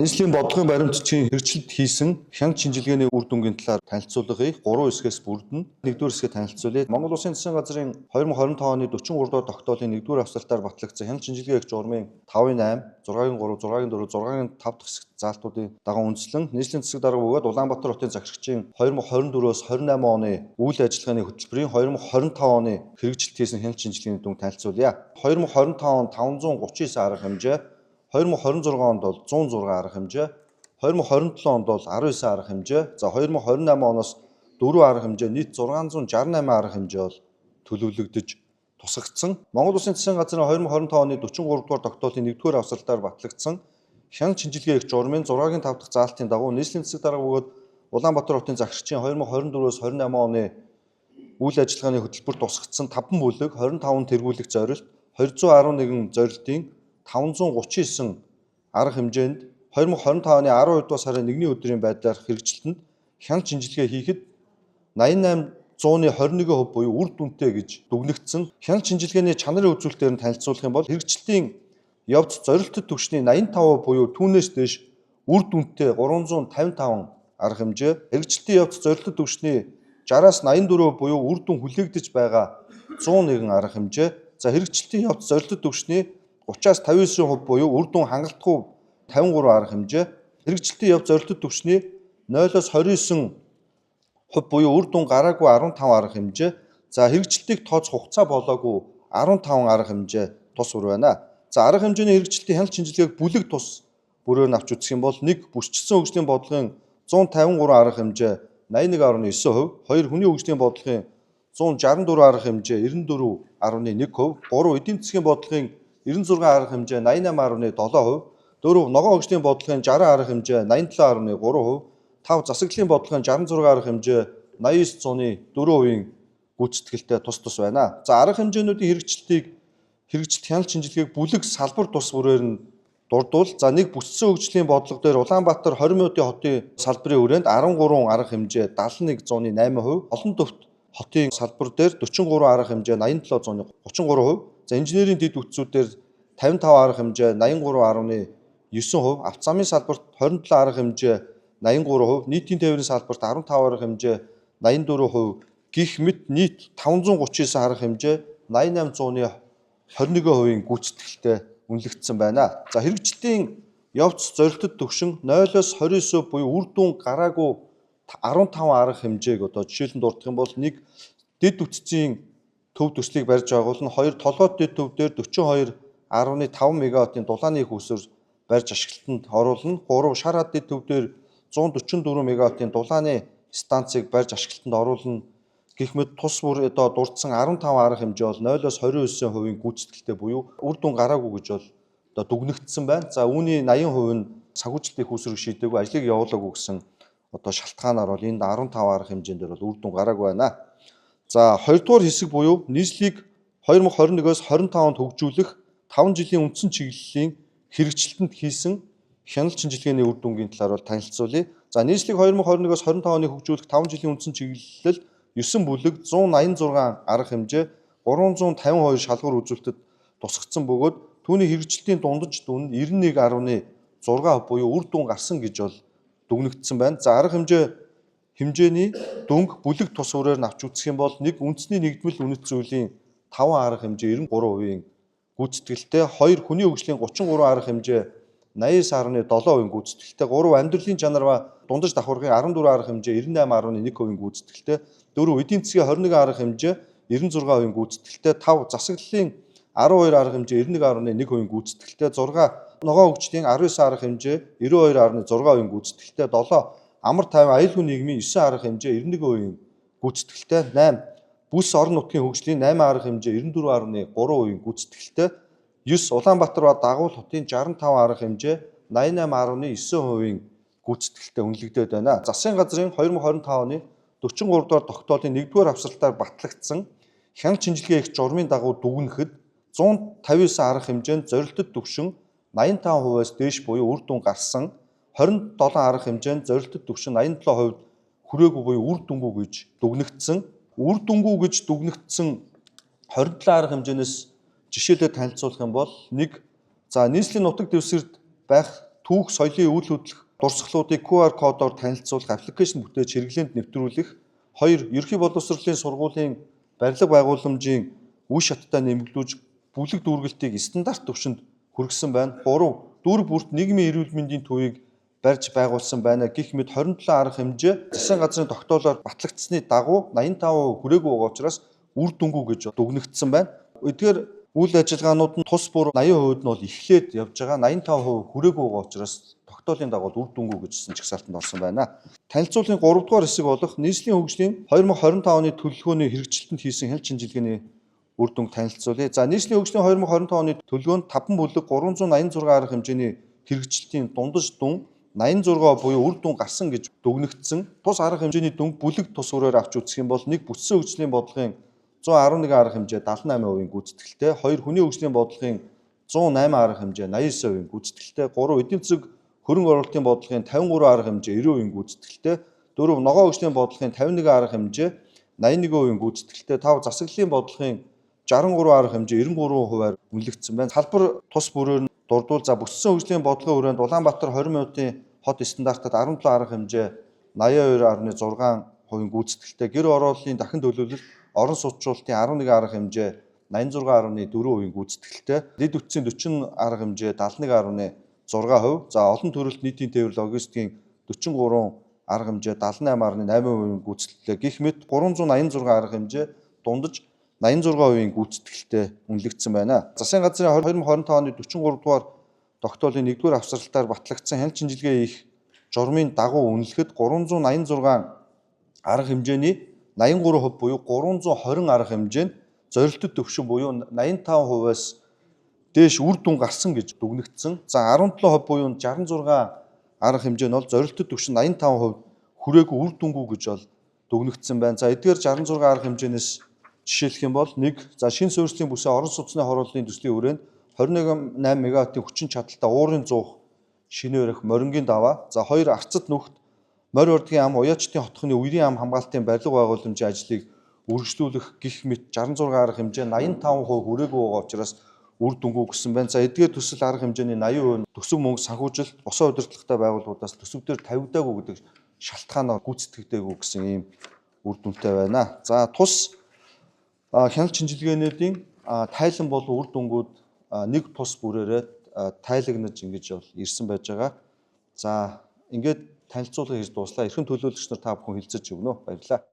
нийслэлийн бодлогын баримтчийн хэрэгжилт хийсэн хяналт шинжилгээний үр дүнгийн талаар танилцуулгыг 3 хэсгээс бүрдэн. 1-р хэсгээ танилцуулъя. Монгол Улсын засгийн газрын 2025 оны 43 дугаар тогтоолын 1-р авсалтаар батлагдсан хяналт шинжилгээ их журмын 5-8, 6-гийн 3, 6-гийн 4, 6-гийн 5 дахь хэсэг заалтуудын дагуу үндэслэн нийслэлийн засаг дарга бөгөөд Улаанбаатар хотын загшигчийн 2024-өөс 28 оны үйл ажиллагааны хөтөлбөрийн 2025 оны хэрэгжилт хийсэн хяналт шинжилгээний дүн танилцуулъя. 2025 он 539 арга хэмжээ, 2026 онд бол 106 арга хэмжээ, 2027 онд бол 19 арга хэмжээ, за 2028 оноос 4 арга хэмжээ нийт 668 арга хэмжээ бол төлөвлөгдөж тусгагдсан. Монгол Улсын засгийн газрын 2025 оны 43 дугаар тогтоолын 1-р авсалтаар батлагдсан хяналт шинжилгээ их журмын 6-гийн 5 дахь заалтын дагуу нийслэлийн засаг дарга бөгөөд Улаанбаатар хотын загшигчийн 2024-өөс 28 оны үйл ажиллагааны хөтөлбөрт тусгагдсан 5 бүлэг 25 тэргүүлэх зорилт 211 зорилтын 539 арга хэмжээнд 2025 оны 12 дугаар сарын 1-ний өдрийн байдлаар хэрэгжилтэнд хяналт шинжилгээ хийхэд 88,121% буюу үр дүнтэй гэж дүгнэгдсэн. Хяналт шинжилгээний чанарын үзүүлэлтээр нь танилцуулах юм бол хэрэгжилтийн явц зорилттой түвшний 85% буюу түүнээс дээш үр дүнтэй 355 арга хэмжээ, хэрэгжилтийн явц зорилттой түвшний 60-аас 84% буюу үр дүн хүлээгдэж байгаа 101 арга хэмжээ. За хэрэгжилтийн явц зорилттой түвшний 30-аас 59% буюу үр дүн хангалтгүй 53 арга хэмжээ, хэрэгжилтийн явц зорилттой түвшний 0-оос 29% буюу үр дүн гараагүй 15 арга хэмжээ. За хэрэгжилтийг тооцох хугацаа болоогүй 15 арга хэмжээ тус бүр байна. За арга хэмжээний хэрэгжилтийн хяналт шинжилгээг бүлэг тус бүрээр нь авч үзэх юм бол 1 бүсчилсэн хөгжлийн бодлогын 153 арга хэмжээ 81.9%, 2 хүний хөгжлийн бодлогын 164 арга хэмжээ 94.1%, 3 эдийн засгийн бодлогын 96 арга хэмжээ 88.7%, 4 ногоон хөгжлийн бодлогын 60 арга хэмжээ 87.3%, 5 засаглалын бодлогын 66 арга хэмжээ 89.4% гүйцэтгэлтэй тус байна. За арга хэмжээнүүдийн хэрэгжилт хяналт шинжилгээг бүлэг салбар тус бүрээр нь дурдвал за 1 бүсцэн хөгжлийн бодлого дээр Улаанбаатар 20 минутын хотын салбарын хүрээнд 13 арга хэмжээ 71.8%, олон төвт хотын салбар дээр 43 арга хэмжээ 87.33%, за инженерийн дэд бүтцүүдээр 55 арга хэмжээ 83.9%, авто замын салбарт 27 арга хэмжээ 83%, нийтийн тээврийн салбарт 15 арга хэмжээ 84% гэх мэт нийт 539 арга хэмжээ 88.21% гүйцэтгэлтэй үнэлэгдсэн байна. За хэрэгжилтийн явц зорилттой түвшин 0-оос 29% буюу үр дүн гараагүй 15 арга хэмжээг одоо жишээлбэл дурдах юм бол 1 дэд бүтцийн төв төслийг барьж байгуулна, 2 толгойд дэд төв дээр 42.5 мегаваттын дулааны их үүсвэр барьж ашиглалтанд оруулна, 3 шар хад дэд төв дээр 144 мегаваттын дулааны станцыг барьж ашиглалтанд оруулна гэх мэт тус бүр одоо дурдсан 15 арга хэмжээ бол 0-оос 29% гүйцэтгэлтэй буюу үр дүн гараагүй гэж бол одоо дүгнэгдсэн байна. За үүний 80% нь санхүүжилтийн их үүсвэрийг шийдээгүй ажлыг явуулаагүй гэсэн одоо шалтгаанаар бол энд 15 арга хэмжээнд дээр бол үр дүн гараагүй байна. За 2 дугаар хэсэг буюу нийслэлийг 2021-оос 25 онд хөгжүүлэх 5 жилийн үндсэн чиглэлийн хэрэгжилтэнд хийсэн хяналт шинжилгээний үр дүнгийн талаар бол танилцуулъя. За нийслэлийг 2021-оос 25 оны хөгжүүлэх 5 жилийн үндсэн чиглэлээр 9 бүлэг 186 арга хэмжээ 352 шалгуур үзүүлэлтэд тусгагдсан бөгөөд түүний хэрэгжилтийн дундаж дүн 91.6% буюу үр дүн гарсан гэж бол дүгнэгдсэн байна. За арга хэмжээний дүнг бүлэг тус бүрээр нь авч үзэх юм бол 1 үндэсний нэгдмэл үнэт зүйлийн 5 арга хэмжээ 93% гүйцэтгэлтэй, 2 хүний хөгжлийн 33 арга хэмжээ 89.7% гүйцэтгэлтэй, 3 амьдралын чанар ба дундаж давхаргын 14 арга хэмжээ 98.1% гүйцэтгэлтэй, 4 эдийн засгийн 21 арга хэмжээ 96% гүйцэтгэлтэй, 5 засаглалын 12 арга хэмжээ 91.1% гүйцэтгэлтэй, 6 ногоон хөгжлийн 19 арга хэмжээ 92.6% гүйцэтгэлтэй, 7 амар тайван аюулгүй нийгмийн 9 арга хэмжээ 91% гүйцэтгэлтэй, 8 бүс орон нутгийн хөгжлийн 8 арга хэмжээ 94.3% гүйцэтгэлтэй, 9 Улаанбаатар ба Дагуул хотын 65 арга хэмжээ 88.9% гүйцэтгэлтэй үнэлэгдээд байна. Засгийн газрын 2025 оны 43 дугаар тогтоолын 1-р авсалтаар батлагдсан хяналт шинжилгээ их журмын дагуу дүгнэхэд 159 арга хэмжээнд зорилттой түвшин 85%-аас дээш буюу үр дүн гарсан, 27 арга хэмжээнд зорилттой түвшин 87% хүрээгүй буюу үр дүнгүй гэж дүгнэгдсэн. Үр дүнгүй гэж дүгнэгдсэн 27 арга хэмжээнээс жишээлээ танилцуулах юм бол 1 за нийслэлийн нутаг дэвсгэрт байх түүх соёлын үйл хөдлөх дурсгалуудыг QR кодоор танилцуулах аппликейшн бүтээж хэрэглээнд нэвтрүүлэх, 2 ерөнхий боловсролын сургуулийн барилга байгууламжийн үе шаттай нэмэгдүүлж бүлэг дүүргэлтийг стандарт түвшинд хүргэсэн байна. 3 дүүрэг бүрт нийгмийн эрүүл мэндийн төвийг барьж байгуулсан байна. Гэх мэт 27 арга хэмжээ засгийн газрын тогтоолоор батлагдсны дагуу 85% хүрээгүй байгаа учраас үр дүнгүй гэж дүгнэгдсэн байна. Эдгээр үйл ажиллагаанууд нь тус бүр 80% нь бол эхлээд явж байгаа. 85% хүрээгүй байгаа учраас тогтоолын дагуу үр дүнгүй гэжсэн чагсаалтанд орсон байна. Танилцуулгын 3 дугаар хэсэг болох нийслэлийн хөгжлийн 2025 оны төлөвлөгөөний хэрэгжилтэнд хийсэн хяналт шинжилгээний үр дүнг танилцуулъя. За нийслэлийн хөгжлийн 2025 оны төлөвлөгөөнд 5 бүлэг 386 арга хэмжээний хэрэгжилтийн дундаж дүн 86 буюу үр дүн гарсан гэж дүгнэгдсэн. Тус арга хэмжээний дүнг бүлэг тус өрөөр авч үзэх юм бол 1 бүтцийн хөгжлийн бодлогын 111 арга хэмжээ 78% гүйцэтгэлтэй, 2 хүний хөгжлийн бодлогын 108 арга хэмжээ 89% гүйцэтгэлтэй, 3 эдийн засаг хөрөнгө оруулалтын бодлогын 53 арга хэмжээ 90% гүйцэтгэлтэй, 4 ногоон хөгжлийн бодлогын 51 арга хэмжээ 81% гүйцэтгэлтэй, 5 засаглалын бодлогын 63 арга хэмжээ 93%-аар үнэлэгдсэн байна. Салбар тус бүрээр нь дурдвал за бүтцийн хөгжлийн бодлогын хүрээнд Улаанбаатар 20 минутын хот стандартад 17 арга хэмжээ 82.6% гүйцэтгэлтэй, гэр орооллын дахин төлөвлөлт орон сууцчлалтын 11 арга хэмжээ 86.4% гүйцэтгэлтэй, дэд үтцийн 40 арга хэмжээ 71.6%, за олон төрөлт нийтийн тээвэр логистикийн 43 арга хэмжээ 78.8% гүйцэтгэлтэй. Гэх мэт 386 арга хэмжээ дундаж 86% гүйцэтгэлтэй үнэлэгдсэн байна. Засгийн газрын 2025 оны 43 дугаар тогтоолын 1-р авсралтаар батлагдсан хяналт шинжилгээ хийх журмын дагуу үнэлэхэд 386 арга хэмжээний 83% буюу 320 арга хэмжээ нь зорилттой түвшин буюу 85%-аас дээш үр дүн гарсан гэж дүгнэгдсэн. За 17% буюу 66 арга хэмжээ нь бол зорилттой түвшин 85% хүрээгүй үр дүнгүй гэж бол дүгнэгдсэн байна. За эдгээр 66 арга хэмжээнээс жишээлх юм бол 1 за шинэ суурьшлийн бүсээ орон сууцны хорлолын төслийн хүрээнд 21.8 мегаваттын хүчин чадалтай уурын зуух шинэ барих морингийн даваа. За 2 арцад нүхт морь урдгийн ам уяачтын хотхны үерийн ам хамгаалтын барилга байгууламжийн ажлыг үргэлжлүүлэх гэх мэт 66 арга хэмжээ 85% хүрээгүй байгаа учраас үр дүнгүй гэсэн байна. За эдгээр төсөл арга хэмжээний 80% нь төсөв мөнгө санхүүжилт босоо удирдлагатай байгууллагуудаас төсөв дээр тавигдаагүй гэдэг шалтгаанаар гүйцэтгэдэггүй гэсэн ийм үр дүнтэй байна. За тус хяналт шинжилгээнүүдийн тайлан бол үр дүнгууд нэг тус бүрээрээ тайлагнаж ингэж бол ирсэн байж байгаа. За ингээд танилцуулга хийж дуслаа. Эрхэм төлөөлөгч нар та бүхэн хэлцэж өгнө. Баярлалаа.